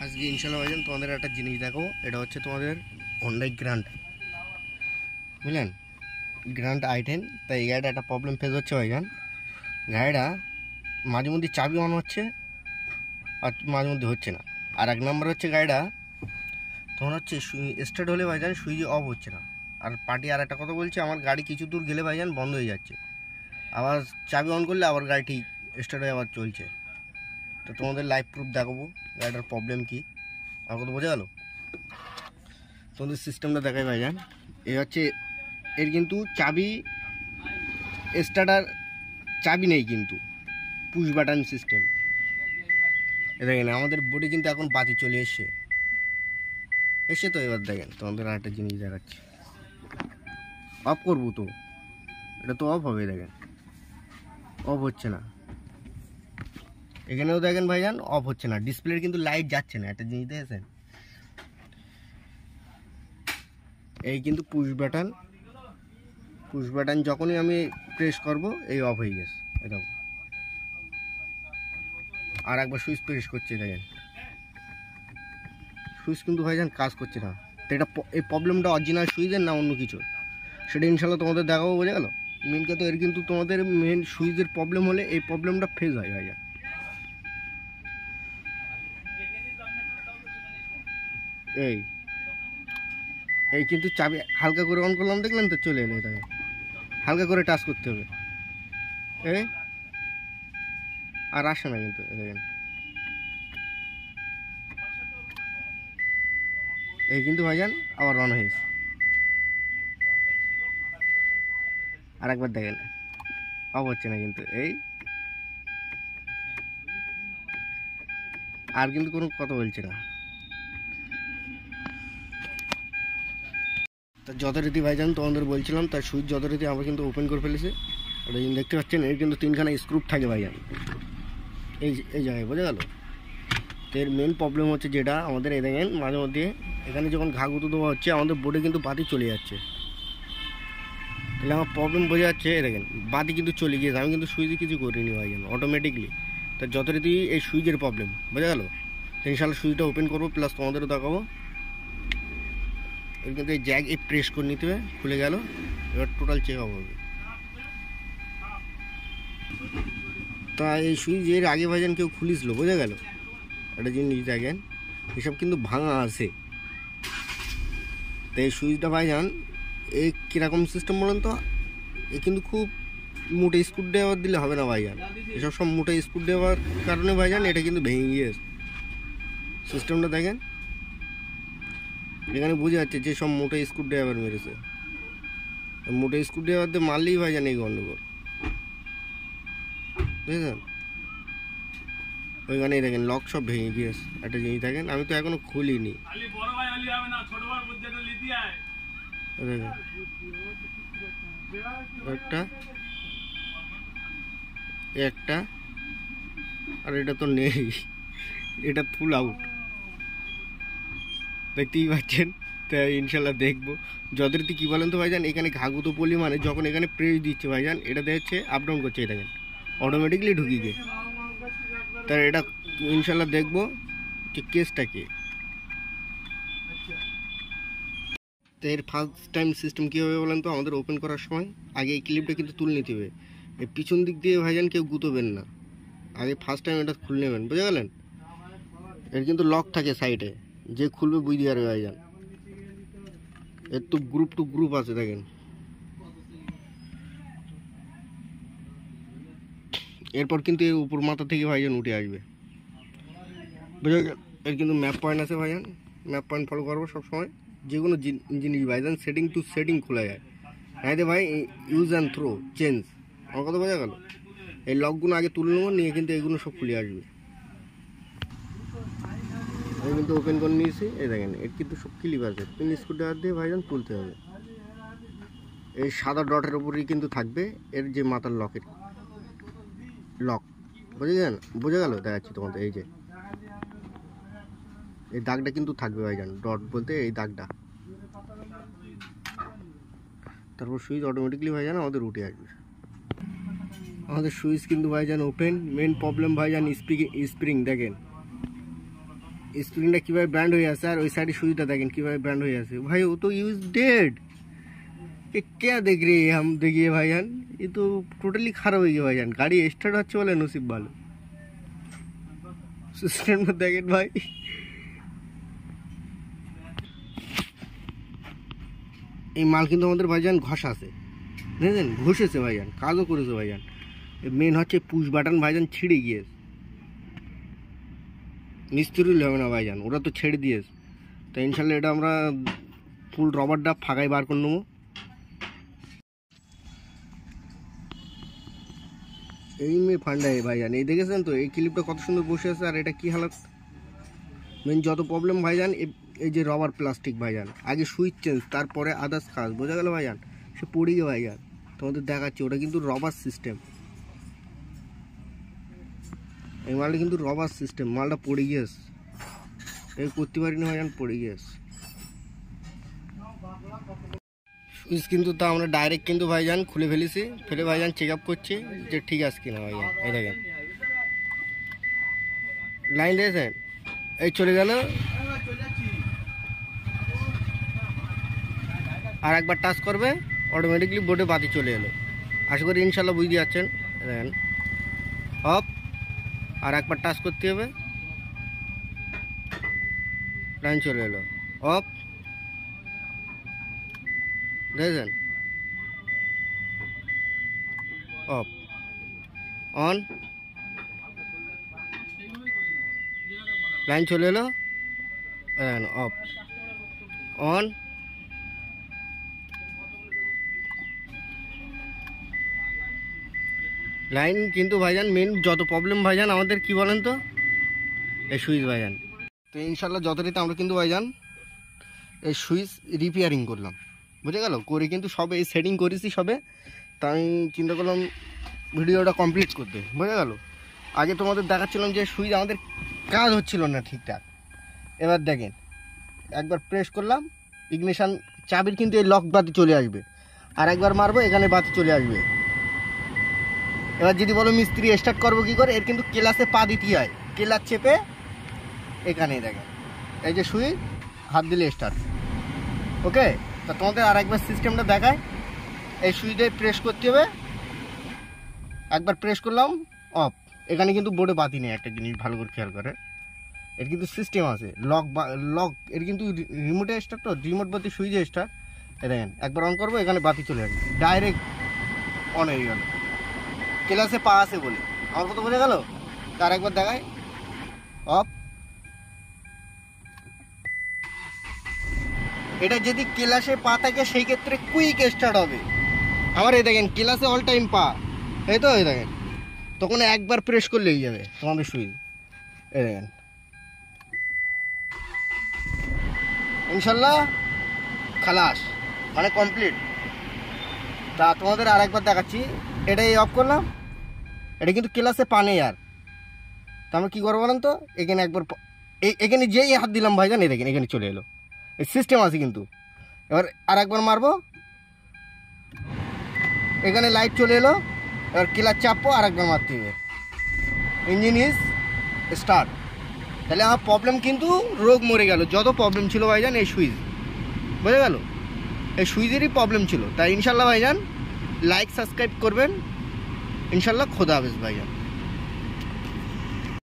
আজকে ইনশাল্লাহ ভাইজান তোমাদের একটা জিনিস দেখো, এটা হচ্ছে তোমাদের হন্ডাই গ্র্যান্ড, বুঝলেন, গ্র্যান্ড i10। তাই এই গাড়িটা একটা প্রবলেম ফেস হচ্ছে ভাইজান। গাড়িটা মাঝে মধ্যে চাবি অন হচ্ছে আর মাঝে মধ্যে হচ্ছে না। আর এক নম্বর হচ্ছে গাড়িটা তোমার হচ্ছে স্টার্ট হলে ভাইজান সুইচ অফ হচ্ছে না। আর পার্টি আর একটা কথা বলছে, আমার গাড়ি কিছু দূর গেলে ভাইজান বন্ধ হয়ে যাচ্ছে, আবার চাবি অন করলে আবার গাড়ি ঠিক স্টার্ট হয়ে আবার চলছে। তো তোমাদের লাইভ প্রুফ দেখাবো গাড়িটার প্রবলেম কী, আমার কথা বোঝা গেল। তোমাদের সিস্টেমটা দেখাই ভাইজান। এই হচ্ছে এর কিন্তু চাবি, স্টার্টার চাবি নেই, কিন্তু পুশ বাটন সিস্টেম। দেখেন আমাদের বোর্ডে কিন্তু এখন বাতি চলে এসছে। তো এবার দেখেন তোমাদের আর একটা জিনিস দেখাচ্ছি। অফ করবো তো, এটা তো অফ হবে, দেখেন অফ হচ্ছে না। এখানেও দেখেন ভাইজান অফ হচ্ছে না, ডিসপ্লের কিন্তু লাইট যাচ্ছে না। একটা জিনিস দেখেছেন, এই কিন্তু পুশ বাটন যখনই আমি প্রেস করব এই অফ হয়ে গেছে। দেখো আর একবার সুইচ প্রেস করছে, দেখেন সুইচ কিন্তু ভাইজান কাজ করছে না। তো এটা এই প্রবলেমটা অরিজিনাল সুইচের না অন্য কিছু, সেটা ইনশাল্লাহ তোমাদের দেখাবো, বোঝা গেল। মেন কথা এর কিন্তু তোমাদের মেন সুইচের প্রবলেম হলে এই প্রবলেমটা ফেজ হয় ভাইজান। এই কিন্তু চাবি হালকা করে অন করলাম, দেখলেন তো চলে এলো। এটাকে হালকা করে টাচ করতে হবে, এই আর আসে না কিন্তু। দেখেন এই কিন্তু ভাইজান আবার অন হয়েছে। আর একবার দেখেন অফ হচ্ছে না কিন্তু, এই আর কিন্তু কোনো কথা বলছে না। তা যথারীতি ভাইজান তোমাদের বলছিলাম, তার সুইচ যথারীতি আমরা কিন্তু ওপেন করে ফেলেছি। এটা দেখতে পাচ্ছেন, এর কিন্তু তিনখানা স্ক্রু থাকে ভাইজান এই জায়গায়, বোঝা গেল। তো এর মেন প্রবলেম হচ্ছে যেটা আমাদের, এই দেখেন মাঝে মধ্যে এখানে যখন ঘা গুঁতো দেওয়া হচ্ছে আমাদের বোর্ডে কিন্তু বাতি চলে যাচ্ছে। তাহলে আমার প্রবলেম বোঝা যাচ্ছে, দেখেন বাতি কিন্তু চলে গিয়েছে, আমি কিন্তু সুইচে কিছু করিনি ভাইজান, অটোমেটিকলি। তো যথারীতি এই সুইচের প্রবলেম, বোঝা গেল। তো ইনশাল্লাহ সুইচটা ওপেন করবো, প্লাস তোমাদেরও দেখাবো। এর কিন্তু এই জ্যাক এই প্রেস করে নিতে হবে, খুলে গেল। এবার টোটাল চেক আপ হবে। তা এই সুইচ এর আগে ভাইজান কেউ খুলিছিল, বোঝা গেল। একটা জিনিস দেখেন, এসব কিন্তু ভাঙা আছে। তো এই সুইচটা ভাইজান এই কীরকম সিস্টেম বলেন তো, এ কিন্তু খুব মোটে স্ক্রু ড্রাইভার দিলে হবে না ভাইজান। এসব সব মোটে স্ক্রু ড্রাইভার কারণে ভাইজান এটা কিন্তু ভেঙে গিয়েছে। সিস্টেমটা দেখেন, এখানে বোঝা যাচ্ছে যে সব মোটে স্ক্রু ড্রাইভার মেরেছে। মোটে স্ক্রু ড্রাইভার দিয়ে মারলেই ভাইজান এই গন্ডগোল, বুঝেছেন। ওইখানেই দেখেন লক সব ভেঙে গিয়েছে। একটা জিনিস দেখেন, আমি তো এখনো খুলিনি। একটা আর এটা তো নেই, এটা ফুল আউট, দেখতেই পাচ্ছেন। তাই ইনশাল্লাহ দেখবো যথারীতি কী বলেন তো ভাইজান, এখানে ঘাগুতো পলি মানে যখন এখানে প্রেস দিচ্ছে ভাইজান, এটা দেখছে আপ ডাউন করছে, দেখেন অটোমেটিকলি ঢুকিয়ে গিয়ে। তাই এটা ইনশাল্লাহ দেখবো যে কেসটা কে। তো এর ফার্স্ট টাইম সিস্টেম কী হবে বলেন তো, আমাদের ওপেন করার সময় আগে এই ক্লিপটা কিন্তু তুলে নিতে হবে। এই পিছন দিক দিয়ে ভাইজান কেউ গুঁতোবেন না, আগে ফার্স্ট টাইম এটা খুলে নেবেন, বুঝে গেলেন। এর কিন্তু লক থাকে সাইডে, যে খুলবে বুঝতে পারবে ভাইজান। এর তো গ্রুপ টু গ্রুপ আছে, দেখেন। এরপর কিন্তু এর উপর মাথা থেকে ভাইজান উঠে আসবে, বুঝে গেল। এর কিন্তু ম্যাপ পয়েন্ট আছে ভাইজান, ম্যাপ পয়েন্ট ফলো করবো সবসময়। যে কোনো জিনিস ভাইজান সেটিং টু সেটিং খোলা যায়, হ্যাঁ রে ভাই। ইউজ অ্যান্ড থ্রো চেঞ্জ, আমার কথা বোঝা গেল। এই লকগুলো আগে তুলে নেবো, নিয়ে কিন্তু এগুলো সব খুলে আসবে। আমি কিন্তু ওপেন করে নিয়েছি, এই দেখেন এর কিন্তু সব ক্লিপ আছে। পিন স্ক্রুড্রাইভার দিয়ে ভাইজান তুলতে হবে। এই সাদা ডটের উপরেই কিন্তু থাকবে এর যে মাথার লকের লক, বোঝা গেল। দেখাচ্ছি তোমাদের, এই যে এই দাগটা কিন্তু থাকবে ভাইজান, ডট বলতে এই দাগটা। তারপর সুইচ অটোমেটিকলি ভাইজান আমাদের উঠে আসবে। আমাদের সুইচ কিন্তু ভাইজান ওপেন। মেন প্রবলেম ভাইজান স্প্রিং, দেখেন স্প্রিংটা কীভাবে ব্যান্ড হয়ে আছে, আর ওই সাইডে সুইচটা দেখেন কীভাবে ব্যান্ড হয়ে আছে। ভাই ও তো ইউজ डेड, ये क्या देख रहे हैं हम, देखिए भाईजान ये तो टोटली खराब हो गया भाईजान। गाड़ी स्टार्ट হচ্ছে বলে নসিব ভালো, সিস্টেম দেখেন ভাই। এই মাল কিন্তু আমাদের ভাইজান ঘষা আছে, বুঝলেন, ঘষেছে ভাইজান, কাজও করেছে ভাইজান। মেন হচ্ছে পুশ বাটন ভাইজান ছিঁড়ে গিয়েছে, মিস্ত্রি হবে না ভাইজান, ওরা তো ছেড়ে দিয়েছে। তো ইনশাল্লাহ এটা আমরা ফুল রবারটা ফাঁকাই বার করে নেবো। এই মেয়ে ফান্ডাই ভাইজান, এই দেখেছেন তো এই ক্লিপটা কত সুন্দর বসে আছে, আর এটা কি হালত। মেন যত প্রবলেম ভাইজান এই যে রবার প্লাস্টিক ভাইজান, আগে সুইচ চেঞ্জ, তারপরে আদার্স কাজ, বোঝা গেল ভাইজান। সে পড়ে গিয়ে ভাইজান তোমাদের দেখাচ্ছি, ওটা কিন্তু রবার সিস্টেম, এই মালটা কিন্তু রবার সিস্টেম, মালটা পড়ে গিয়েছে, এই করতে পারিনি ভাইজান, পড়ে গিয়েছে সুইচ। কিন্তু তা আমরা ডাইরেক্ট কিন্তু ভাইজান খুলে ফেলেছি, ফেলে ভাইজান চেক আপ করছি যে ঠিক আছে কিনা ভাইজান। এই দেখেন লাইন দিয়েছেন, এই চলে গেল, আর একবার টাচ করবে অটোমেটিকলি বোর্ডে বাতি চলে এলো। আশা করি ইনশাল্লাহ বুঝতে যাচ্ছেন। দেখেন অফ, আর একবার টাচ করতে হবে, লাইন চলে এলো, অফ, দেখেছেন, অফ, অন, লাইন চলে এলো, অফ, অন, লাইন। কিন্তু ভাইজান মেন যত প্রবলেম ভাইজান আমাদের কি বলেন তো, এই সুইচ ভাইজান। তো ইনশাল্লাহ যথারীতি আমরা কিন্তু ভাইজান এই সুইচ রিপেয়ারিং করলাম, বুঝে গেল, করে কিন্তু সবে এই সেটিং করেছি সবে। তাই চিন্তা করলাম ভিডিওটা কমপ্লিট করতে, বুঝে গেল। আগে তোমাদের দেখাচ্ছিলাম যে সুইচ আমাদের কাজ হচ্ছিল না ঠিকঠাক। এবার দেখেন একবার প্রেস করলাম, ইগনিশন চাবির কিন্তু এই লক বাতি চলে আসবে, আর একবার মারবো এখানে বাতি চলে আসবে। এবার যদি বলো মিস্ত্রি স্টার্ট করবো কী করে, এর কিন্তু ক্লাসে পা দিতে হয়, ক্লাস চেপে এখানেই দেখেন এই যে সুইচ, হাত দিলে স্টার্ট। ওকে, তা তোমাদের আর একবার সিস্টেমটা দেখায়। এই সুইচে প্রেস করতে হবে, একবার প্রেস করলাম, অফ। এখানে কিন্তু বোর্ডে বাতি নেই, একটা জিনিস ভালো করে খেয়াল করে, এর কিন্তু সিস্টেম আছে লক, এর কিন্তু রিমোটে স্টার্ট, তো রিমোট বাতি সুইচে স্টার্ট। এ দেখেন একবার অন করবো, এখানে বাতি চলে আসবে, ডাইরেক্ট অন হয়ে গেল, ক্লাসে পা আছে বলে। আমার কত বোঝা গেল, তার একবার দেখায়, অফ। এটা যদি ক্লাসে পা থাকে সেই ক্ষেত্রে কুইক স্টার্ট হবে। আমার এই দেখেন ক্লাসে অল টাইম পা, এই তো এই দেখেন, তখন একবার প্রেস করলেই যাবে তোমাদের সুইচ। এই দেখেন ইনশাল্লাহ খালাস, মানে কমপ্লিট। তা তোমাদের আর একবার দেখাচ্ছি, এটাই অফ করলাম, এটা কিন্তু ক্লাসে পা নেই আর। তা আমরা কী করবো বলেন তো, এখানে একবার এখানে যেই হাত দিলাম ভাইজান, এই দেখেন এখানে চলে এলো, এই সিস্টেম আছে কিন্তু। এবার আর একবার মারবো, এখানে লাইট চলে এলো, এবার ক্লাচ চাপবো, আর একবার মারতে হবে, ইঞ্জিন ইজ স্টার্ট। তাহলে আমার প্রবলেম কিন্তু রোগ মরে গেল। যত প্রবলেম ছিল ভাইজান এই সুইচ, বুঝে গেল, এই সুইচেরই প্রবলেম ছিল। তাই ইনশাল্লাহ ভাইজান লাইক সাবস্ক্রাইব করবেন, ইনশাল্লাহ খোদা হাফেজ ভাইজান।